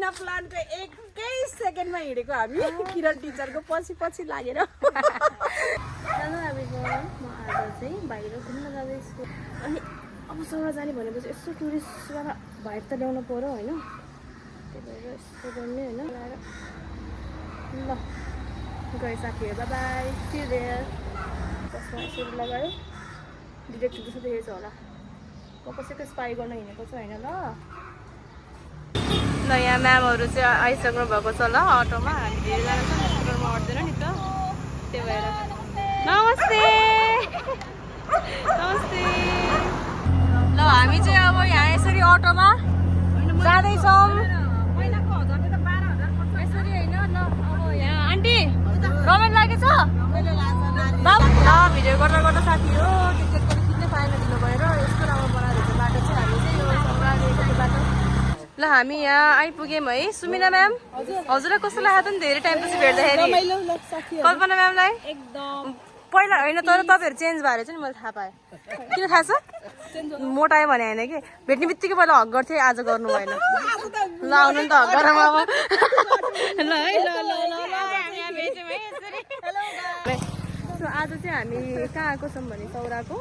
बिना प्लानको एकै सेकेन्डमा हिँडेको हामी किरण टिचरको पछि पछि लागेर। हेलो एभ्रिवान, म आज चाहिँ बाहिर घुम्न जाँदैछु। अनि अब सौरा जाने भनेपछि यसो टुरिस्टवाला भाइब त ल्याउनु पर्यो होइन, त्यही भएर यस्तो गर्ने होइन। ल गए साथीहरू, bye bye, see you there. बसमा यसरी लगायो डिरेक्ट जस्तो देखेछ होला। म कसैको स्पाई गर्न हिँडेको छु होइन। ल यहाँ म्यामहरू चाहिँ आइसक्नु भएको छ ल अटोमा। हामी धेरैजना छ, स्कुटरमा अट्दैन नि त, त्यही भएर। नमस्ते नमस्ते। ल हामी चाहिँ अब यहाँ यसरी अटोमा जाँदैछौँ यसरी होइन। ल अब यहाँ आन्टी रमाइलो लागेछ बाबा। ल भिडियो गर्दा गर्दा साथी हो टिकट पनि किन्ने पाएन ढिलो भएर। यस्तो राम्रो बनाएको छ बाटो चाहिँ। हामी चाहिँ यो सङ्ग्रहालयको बाटो। ल हामी यहाँ आइपुग्यौँ है। सुमिना म्याम हजुरलाई कस्तो लाग्यो त नि धेरै टाइमपछि भेट्दाखेरि? कल्पना म्यामलाई एकदम पहिला होइन, तर तपाईँहरू चेन्ज भएर चाहिँ मैले थाहा पाएँ। किन थाहा छ? मोटायो भने होइन कि, भेट्ने बित्तिकै पहिला हक गर्थेँ, आज गर्नु भएन। ल आउनु नि त हक गरौँ अब। ल है ल ल ल सो आज चाहिँ हामी कहाँ आएको छौँ भने सौराको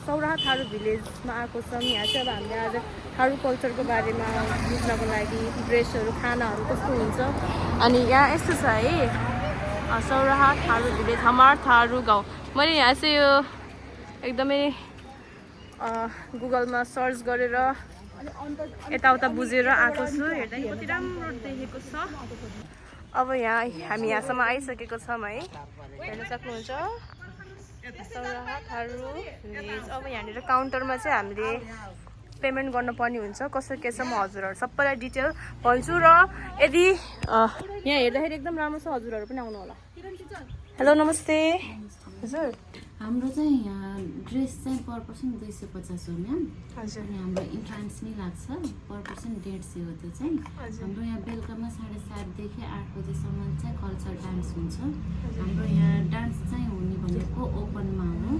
सौरा थारू भिलेजमा आएको छौँ। यहाँ चाहिँ अब हामीले आज थारू कल्चरको बारेमा बुझ्नको लागि ड्रेसहरू खानाहरू कस्तो हुन्छ। अनि यहाँ यस्तो छ है सौराहा थारू भिलेज, हमार थारू गाउँ। मैले यहाँ चाहिँ यो एकदमै गुगलमा सर्च गरेर यताउता बुझेर आएको छु। हेर्दा कति राम्रो देखेको छ। अब यहाँ हामी यहाँसम्म आइसकेको छौँ है, हेर्न सक्नुहुन्छ सौराहा थारू भिलेज। अब यहाँनिर काउन्टरमा चाहिँ हामीले पेमेन्ट गर्नुपर्ने हुन्छ। कसरी के छ म हजुरहरू सबैलाई डिटेल भन्छु। र यदि यहाँ हेर्दाखेरि एकदम राम्रो छ, हजुरहरू पनि आउनु होला। हेलो नमस्ते हजुर। हाम्रो चाहिँ यहाँ ड्रेस चाहिँ पर पर्सन 250 हो म्याम। हजुर। अनि हाम्रो इन्ट्रान्स नै लाग्छ, पर पर्सन 150 हो त्यो चाहिँ। हाम्रो यहाँ बेलुकामा 7:30 देखि 8 बजेसम्म चाहिँ कल्चर डान्स हुन्छ। हाम्रो यहाँ डान्स चाहिँ हुने भनेको ओपनमा हो।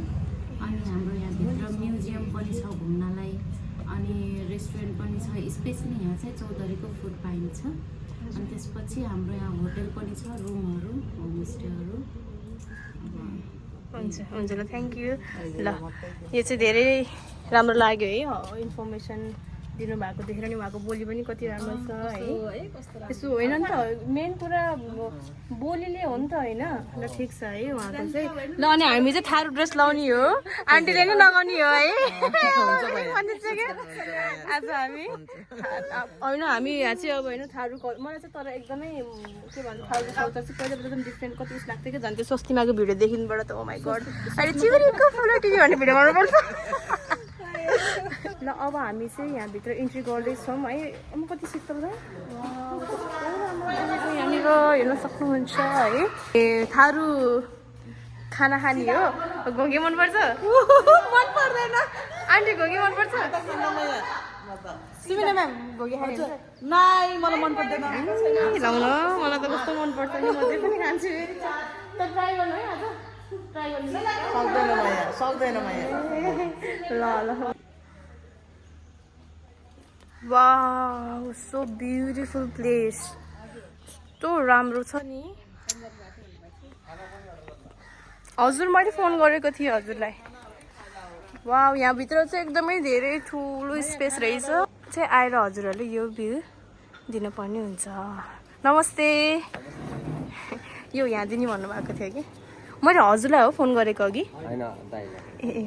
अनि हाम्रो यहाँभित्र म्युजियम पनि छ घुम्नलाई, अनि रेस्टुरेन्ट पनि छ। स्पेसली यहाँ चाहिँ चौधरीको फुड पाइन्छ। अनि त्यसपछि हाम्रो यहाँ होटल पनि छ, रुमहरू, होमस्टेहरू। हुन्छ हुन्छ ल थ्याङ्क यू। ल यो चाहिँ धेरै राम्रो लाग्यो है, इन्फर्मेसन दिनुभएको देखेर नि। उहाँको बोली पनि कति राम्रो छ है। यसो होइन नि त, मेन कुरा बोलीले हो नि त होइन। ल ठिक छ है उहाँको चाहिँ। ल अनि हामी चाहिँ थारू ड्रेस लाउने हो, आन्टीले नै लगाउने हो है। आज हामी होइन हामी यहाँ चाहिँ अब होइन थारू मलाई चाहिँ तर एकदमै के भन्छ थारू कल्चर चाहिँ पहिलाबाट एकदम डिफ्रेन्ट कति उस लाग्थ्यो कि झन् त्यो स्वस्तिमाको भिडियो देखिबाट त ओ माई गड अहिले चिवरीको फुलो टिभी भन्ने भिडियो गर्नुपर्छ। ल अब हामी चाहिँ यहाँभित्र इन्ट्री गर्दैछौँ है। म कति शीतल छ यहाँनिर हेर्न सक्नुहुन्छ है। ए थारू खाना खाने हो। घोगे मनपर्छ? मन पर्दैन आन्टी घोगे मनपर्छ? सुमिना म्याम घोगे खाने नाइ मलाई मन पर्दैन। लाउन मलाई त कस्तो मनपर्छ नि, म चाहिँ पनि खान्छु। त ट्राई गर्नु है आज, ट्राई गर्नु सक्दैन ल ल। वाउ सो ब्युटिफुल प्लेस, कस्तो राम्रो छ नि। हजुर मैले फोन गरेको थिएँ हजुरलाई। वाउ यहाँभित्र चाहिँ एकदमै धेरै ठुलो स्पेस रहेछ। चाहिँ आएर हजुरहरूले यो भ्यू दिनुपर्ने हुन्छ। नमस्ते। यो यहाँ दिने भन्नुभएको थियो कि मैले हजुरलाई हो फोन गरेको अघि। ए ए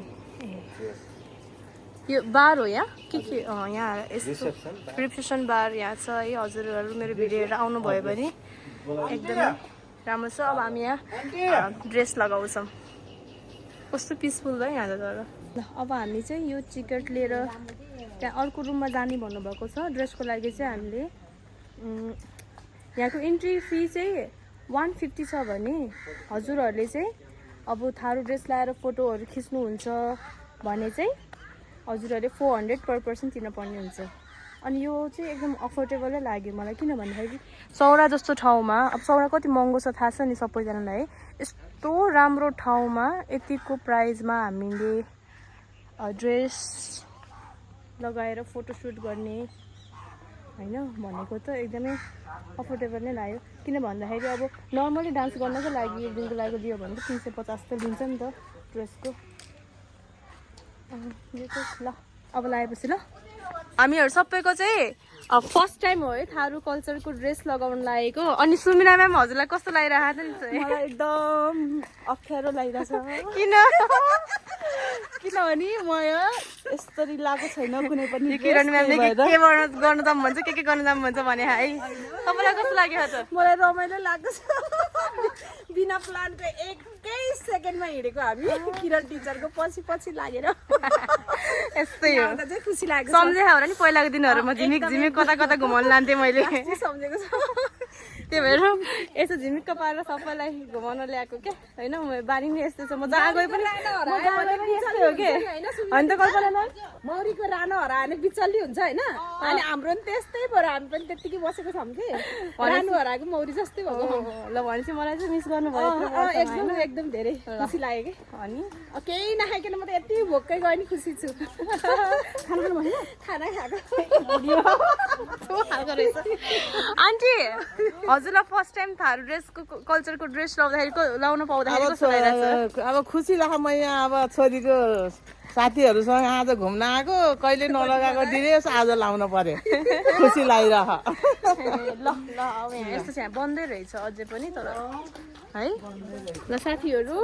यो बार हो यहाँ के यहाँ यस्तो रिसेप्सन बार यहाँ छ है। हजुरहरू मेरो भिडियो हेरेर आउनुभयो भने एकदमै राम्रो छ। अब हामी यहाँ ड्रेस लगाउँछौँ, कस्तो पिसफुल भयो यहाँ त। तर अब हामी चाहिँ यो टिकट लिएर त्यहाँ अर्को रुममा जाने भन्नुभएको छ। ड्रेसको लागि चाहिँ हामीले यहाँको इन्ट्री फी चाहिँ 150 छ भने हजुरहरूले चाहिँ अब थारू ड्रेस लगाएर फोटोहरू खिच्नुहुन्छ भने चाहिँ हजुरहरूले 400 पर पर्सन तिर्नुपर्ने हुन्छ। अनि यो चाहिँ एकदम अफोर्डेबलै लाग्यो मलाई, किन भन्दाखेरि सौरा जस्तो ठाउँमा, अब सौरा कति महँगो छ थाहा छ नि सबैजनालाई है। यस्तो राम्रो ठाउँमा यतिको प्राइजमा हामीले ड्रेस लगाएर फोटोसुट गर्ने होइन भनेको त एकदमै अफोर्डेबल नै लाग्यो किन भन्दाखेरि अब नर्मली डान्स गर्नको लागि एक दिनको लागि दियो भने त 350 त लिन्छ नि त ड्रेसको ल अब लगाएपछि ल हामीहरू सबैको चाहिँ फर्स्ट टाइम हो है थारू कल्चरको ड्रेस लगाउन लागेको अनि सुमिना म्याम हजुरलाई कस्तो लागिरहेको छ नि मलाई एकदम अप्ठ्यारो लागिरहेछ किन किनभने म यहाँ यसरी लगाएको छैन कुनै पनि किरण म्यामले के गर्नु जाम भन्छ के गर्नु जाम भन्छ भने है तपाईँलाई कस्तो लाग्यो त मलाई रमाइलो लाग्छ बिना प्लानको एकै सेकेन्डमा हिँडेको हामी किरण टिचरको पछि लागेर यस्तै हो चाहिँ खुसी लाग्छ सम्झेको होला नि पहिलाको दिनहरूमा झिमिक झिमिक कता कता घुमाउनु लान्थेँ मैले सम्झेको छ त्यही भएर यसो झिमिक्क पारेर सबैलाई घुमाउन ल्याएको क्या होइन बानी नै यस्तै छ म जहाँ गए पनि हो के होइन त कल्पना मौरीको रानो हरायो भने बिचल्ली हुन्छ होइन अनि हाम्रो पनि त्यस्तै भएर हामी पनि त्यत्तिकै बसेको छौँ कि रानो हराएको मौरी जस्तै भएको ल भनेपछि मलाई चाहिँ मिस गर्नुभयो एकदम एकदम धेरै खुसी लाग्यो कि अनि केही नखाइकन म त यति भोकै गयो नि खुसी छु खाना खाएको आन्टी हजुरलाई फर्स्ट टाइम थारू ड्रेसको कल्चरको ड्रेस लाउन पाउँदाखेरि कस्तो लागिरहेको छ अब खुसी लाग्छ म यहाँ अब छोरीको साथीहरूसँग आज घुम्न आएको कहिले नलगाएको ड्रेस आज लाउन पर्यो खुसी लागिरह ल ल अब यहाँ यस्तो चाहिँ बन्दै रहेछ अझै पनि तर है ल साथीहरू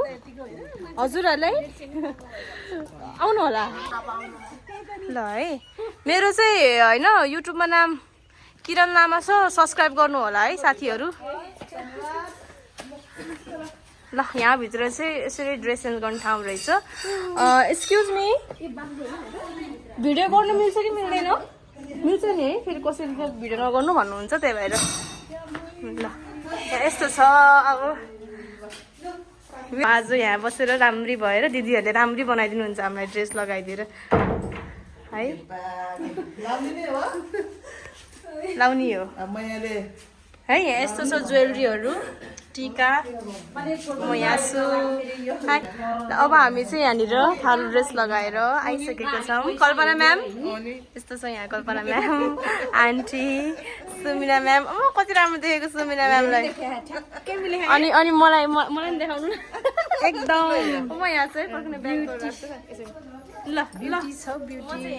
हजुरहरूलाई आउनु होला ल है मेरो चाहिँ होइन युट्युबमा नाम किरण लामा छ सब्सक्राइब गर्नु होला है साथीहरू ल यहाँभित्र चाहिँ यसरी ड्रेस चेन्ज गर्ने ठाउँ रहेछ एक्सक्युज मी भिडियो गर्नु मिल्छ कि मिल्दैन मिल्छ नि है फेरि कसैले त भिडियो नगर्नु भन्नुहुन्छ त्यही भएर ल यस्तो छ अब आज यहाँ बसेर राम्री भएर दिदीहरूले राम्री बनाइदिनुहुन्छ हामीलाई ड्रेस लगाइदिएर है लाउने हो है यहाँ यस्तो छ ज्वेलरीहरू टिका म यहाँ छु अब हामी चाहिँ यहाँनिर थारू ड्रेस लगाएर आइसकेको छौँ कल्पना म्याम यस्तो छ यहाँ कल्पना म्याम आन्टी सुमिना म्याम कति राम्रो देखेको सुमिना म्यामलाई अनि अनि मलाई पनि देखाउनु एकदम म यहाँ चाहिँ पर्खिने ब्याग ल ब्युटी छ ब्युटी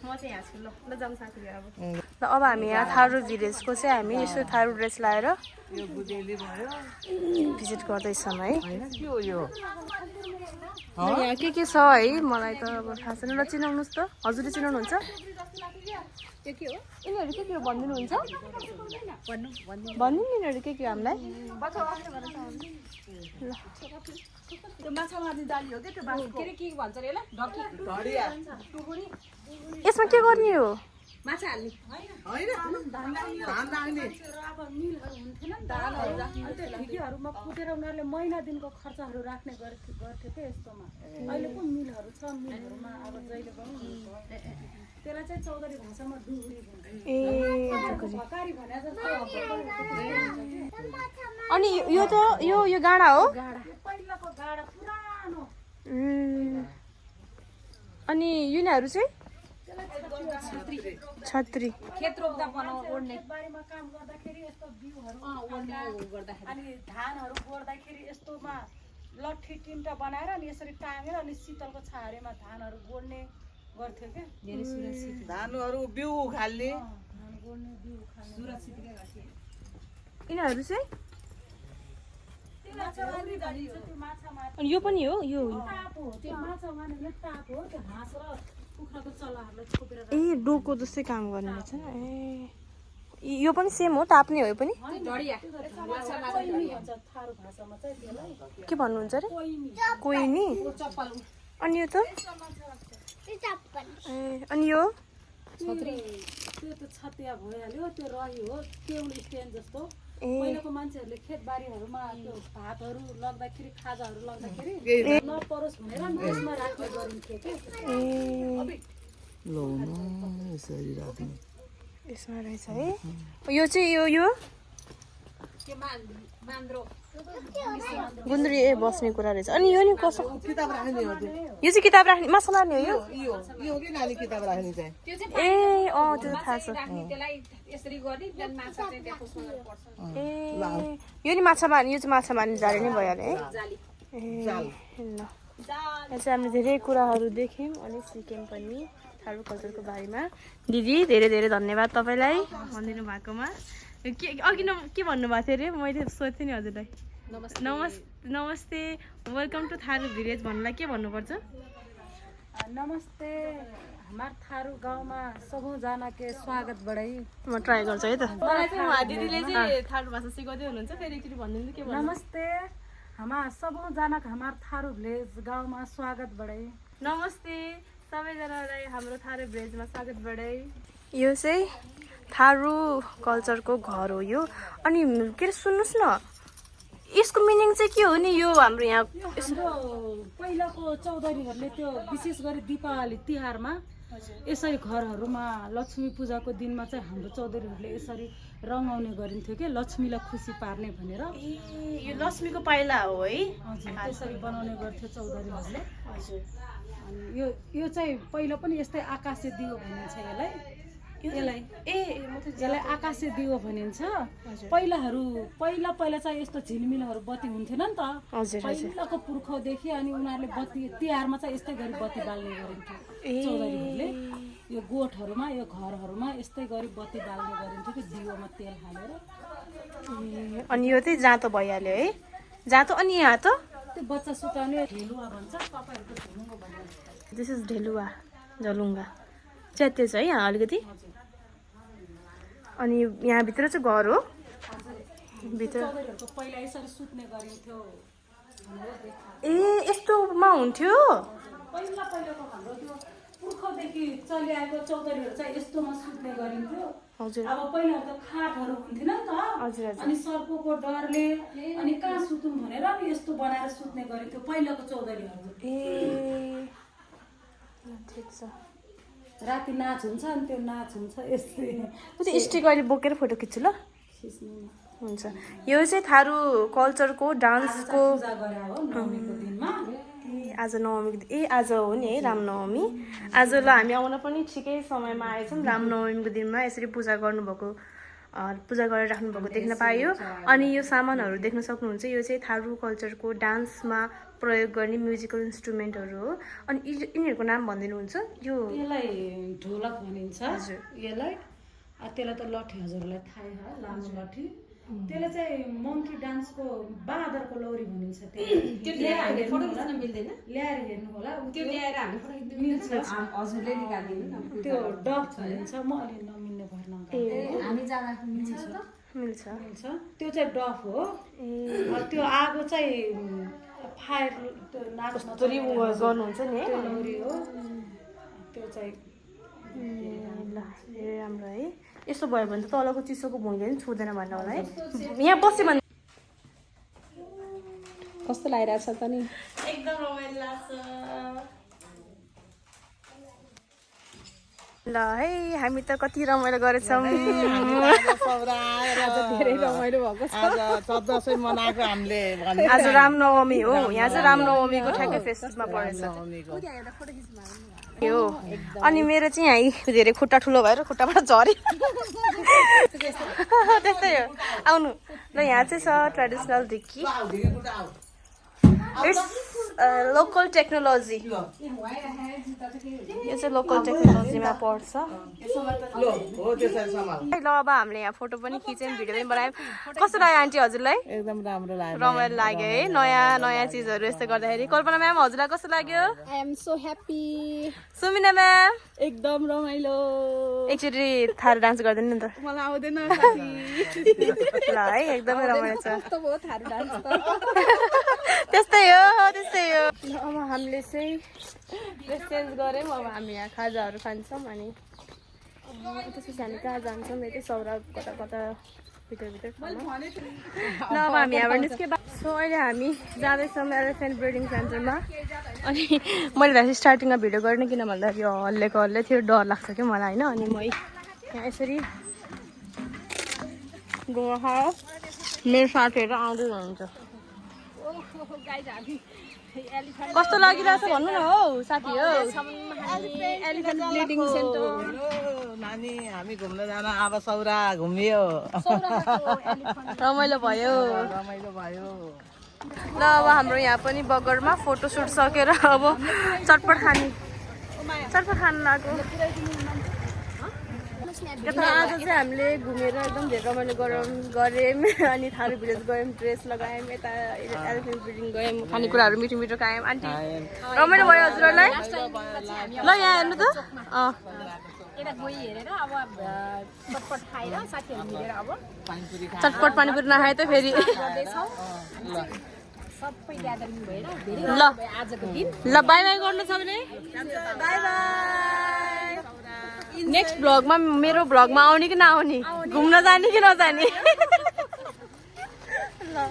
म चाहिँ यहाँ छु ल जाउँ साथीहरू अब ल अब हामी यहाँ थारू भिलेजको चाहिँ हामी यसो थारू ड्रेस लगाएर भिजिट गर्दैछौँ है यहाँ के छ है मलाई त अब थाहा छैन ल चिनाउनुहोस् त हजुरले चिनाउनुहुन्छ के हो यिनीहरू के हो भनिदिनुहुन्छ भनिदिनु यिनीहरू के हो हामीलाई त्यो माछा मार्ने जाली हो कि त्यो के भन्छ अरे यसमा के गर्ने हो माछा हाल्ने भिडियोहरूमा कुटेर उनीहरूले महिना दिनको खर्चहरू राख्ने गर्थ्यो क्या यस्तोमा अहिले पो मिलहरू छ मिलहरूमा अब जहिले पनि त्यसलाई चाहिँ चौधरी भाषामा डुगुरी भन्छ भकारी भने जस्तो अनि यो त यो गाडा हो पहिलाको गाडा पुरानो अनि यिनीहरू चाहिँ छत्री खेत रोप्दा ओड्ने बारीमा काम गर्दाखेरि यस्तो बिउहरू अनि धानहरू गोड्दाखेरि यस्तोमा लट्ठी टिन्टा बनाएर अनि यसरी टाँगेर अनि शीतलको छाहारीमा धानहरू गोड्ने गर्थ्यो क्या धेरै सुरक्षित धानहरू बिउ उखाल्ने धान गोड्ने बिउ उखाल्ने सुरक्षितकै गर्थ्यो यिनीहरू चाहिँ अनि यो पनि हो यो ताप हो त्यो माछा मार्ने ताप हो त्यो हाँस र कुखुराको चल्लाहरूलाई छोपेर ए डोको जस्तै काम गर्ने रहेछ ए यो पनि सेम हो ताप्ने हो यो पनि थारू भाषामा चाहिँ त्यसलाई के भन्नुहुन्छ अरे कोइनी अनि यो त ए अनि यो त्यो त छतिया भइहाल्यो त्यो रही हो टेबल स्ट्यान्ड जस्तो पहिलाको मान्छेहरूले खेतबारीहरूमा त्यो भातहरू लग्दाखेरि खाजाहरू लग्दाखेरि नपरोस् भनेर यसमा राख्ने गरिन्थ्यो कि यसमा रहेछ है यो चाहिँ यो गुन्द्री ए बस्ने कुरा रहेछ अनि यो नि कसो किताब राख्ने हो त्यो यो चाहिँ किताब राख्ने माछा मार्ने हो यो यो हो कि नानी किताब राख्ने चाहिँ ए अँ त्यो थाहा छ ए यो नि माछा मार्ने यो चाहिँ माछा मार्ने जाली नै भइहाल्यो है ए ल यहाँ चाहिँ हामीले धेरै कुराहरू देख्यौँ अनि सिक्यौँ पनि थारू कल्चरको बारेमा दिदी धेरै धेरै धन्यवाद तपाईँलाई भनिदिनु भएकोमा के अघि के भन्नुभएको थियो अरे मैले सोध्थेँ नि हजुरलाई नमस्ते वेलकम टु थारू भिलेज भन्नुलाई के भन्नुपर्छ नमस्ते हमार थारू गाउँमा सबैजना के स्वागत बढाइ म ट्राई गर्छु है त मलाई चाहिँ दिदीले चाहिँ थारू भाषा सिकाउँदै हुनुहुन्छ फेरि एकचोटि भनिदिनु के भन्नु नमस्ते सबैजना हमार थारू भिलेज गाउँमा स्वागत बढाइ नमस्ते सबैजनालाई हाम्रो थारू भिलेजमा स्वागत बढाइ यो चाहिँ थारू कल्चरको घर हो यो अनि के अरे सुन्नुहोस् न यसको मिनिङ चाहिँ के हो नि यो हाम्रो यहाँ हाम्रो पहिलाको चौधरीहरूले त्यो विशेष गरी दीपावली तिहारमा यसरी घरहरूमा लक्ष्मी पूजाको दिनमा चाहिँ हाम्रो चौधरीहरूले यसरी रङ्गाउने गरिन्थ्यो कि लक्ष्मीलाई खुसी पार्ने भनेर यो लक्ष्मीको पाइला हो है हजुर त्यसरी बनाउने गर्थ्यो चौधरीहरूले हजुर अनि यो चाहिँ पहिला पनि यस्तै आकाशे दियो भनिन्छ यसलाई आकाशे दियो भनिन्छ पहिला चाहिँ यस्तो झिलमिलहरू बत्ती हुन्थेन नि त पहिलाको पुर्खौदेखि अनि उनीहरूले बत्ती तिहारमा चाहिँ यस्तै गरी बत्ती बाल्ने गरिन्थ्यो चौधरीहरूले यो गोठहरूमा यो घरहरूमा यस्तै गरी बत्ती बाल्ने गरिन्थ्यो कि दियोमा तेल हालेर अनि यो चाहिँ जाँतो भइहाल्यो है जाँतो अनि यहाँ त त्यो बच्चा सुताउने ढेलुवा भन्छ तपाईँहरूको झुलुङ्गो भन्नुहुन्छ दिस इज ढेलुवा झलुङ्गा च्याते छ है यहाँ अलिकति अनि यहाँभित्र चाहिँ घर हो भित्र पहिला यसरी सुत्ने गरिन्थ्यो ए यस्तोमा हुन्थ्यो पहिलाको हाम्रो त्यो पुर्खौँदेखि चलिआएको चौधरीहरू चाहिँ यस्तोमा सुत्ने गरिन्थ्यो हजुर अब पहिला त खाटहरू हुन्थेन नि त हजुर अनि सर्पको डरले अनि कहाँ सुतौँ भनेर अनि यस्तो बनाएर सुत्ने गरिन्थ्यो पहिलाको चौधरीहरू ए ठिक छ राति नाच हुन्छ अनि त्यो नाच हुन्छ यस्तै स्टिक अहिले बोकेर फोटो खिच्छु ल हुन्छ यो चाहिँ थारू कल्चरको डान्सको आज नवमी आज हो नि है रामनवमी आज ल हामी आउन पनि ठिकै समयमा आएछौँ रामनवमीको दिनमा यसरी पूजा गर्नुभएको पूजा गरेर राख्नुभएको देख्न पाइयो अनि यो सामानहरू देख्न सक्नुहुन्छ यो चाहिँ थारू कल्चरको डान्समा प्रयोग गर्ने म्युजिकल इन्स्ट्रुमेन्टहरू हो अनि यिनीहरूको नाम भनिदिनुहुन्छ यसलाई ढोलक भनिन्छ हजुर यसलाई त्यसलाई त लठी हजुरलाई थाहै हो लामो लठी त्यसलाई चाहिँ मङ्की डान्सको बाँदरको लौरी भनिन्छ त्यो ल्याएर फोटो खिच्न मिल्दैन ल्याएर हेर्नु होला त्यो ल्याएर हामी फोटो खिच्न मिल्छ हजुरले निकाल्दिनु न त्यो डफ भनिन्छ म अलि नमिल्ने भर्न हामी जाँदा मिल्छ त्यो चाहिँ डफ हो त्यो आगो चाहिँ फायर त्यो नाचमा गर्नुहुन्छ नि त्यो लौरी हो त्यो चाहिँ ल धेरै राम्रो है यस्तो भयो भने त तलको चिसोको भुइँले पनि छुँदैन भन्नु होला है यहाँ बस्यो भने कस्तो लागिरहेछ त नि एकदम रमाइलो लाग्छ ल है हामी त कति रमाइलो गरेछौँ धेरै रमाइलो भएको छ आज 14 मनाएको हामीले आज रामनवमी हो यहाँ चाहिँ रामनवमीको ठ्याक्कै फेस्टिभलमा परेछ हो अनि मेरो चाहिँ यहाँ धेरै खुट्टा ठुलो भएर खुट्टाबाट झरे त्यस्तै हो आउनु ल यहाँ चाहिँ छ ट्रेडिसनल ढिक्की इट्स लोकल टेक्नोलोजी यो चाहिँ लोकल टेक्नोलोजीमा पर्छ ल अब हामीले यहाँ फोटो पनि खिच्यौँ भिडियो पनि बनायौँ कस्तो लाग्यो आन्टी हजुरलाई एकदम राम्रो लाग्यो रमाइलो लाग्यो है नयाँ चिजहरू यस्तो गर्दाखेरि कल्पना म्याम हजुरलाई कस्तो लाग्यो I am so happy Sumina ma'am एकदम रमाइलो एकचोटि थारू डान्स गर्दैन नि त मलाई आउँदैन ल है एकदमै रमाइलो छ कस्तो भयो थारू डान्स त त्यस्तै हो अब हामीले चाहिँ ड्रेस चेन्ज गऱ्यौँ अब हामी यहाँ खाजाहरू खान्छौँ अनि त्यसपछि हामी कहाँ जान्छौँ यतै सौरा कता भित्र ल अब हामी यहाँबाट निस्के सो अहिले हामी जाँदैछौँ एलिफेन्ट ब्रिडिङ सेन्टरमा अनि मैले दाजु स्टार्टिङमा भिडियो गर्ने किन भन्दाखेरि हल्ले थियो डर लाग्छ कि मलाई होइन अनि म यहाँ यसरी मेरो साथीहरू आउँदै हुनुहुन्छ कस्तो लागिरहेछ भन्नु न हौ साथी हो एलिफेन्ट ब्लिडिङ सेन्टर नानी हामी घुम्न जान अब सौरा घुमियो रमाइलो भयो रमाइलो भयो ल अब हाम्रो यहाँ पनि बगरमा फोटोसुट सकेर अब चटपट खान लाग्यो आज चाहिँ हामीले घुमेर एकदम धेरै रमाइलो गऱ्यौँ अनि थारू भिलेज गयौँ ड्रेस लगायौँ यता एलिफेन्ट ब्रिडिङ गयौँ खानेकुराहरू मिठो मिठो खायौँ आन्टी रमाइलो भयो हजुरहरूलाई ल यहाँ हेर्नु त चटपट पानीपुरी नखाए त फेरि ल ल बाई बाई गर्नु सबैले बाई बाई नेक्स्ट भ्लगमा मेरो भ्लगमा आउने कि नआउने घुम्न जाने कि नजाने ल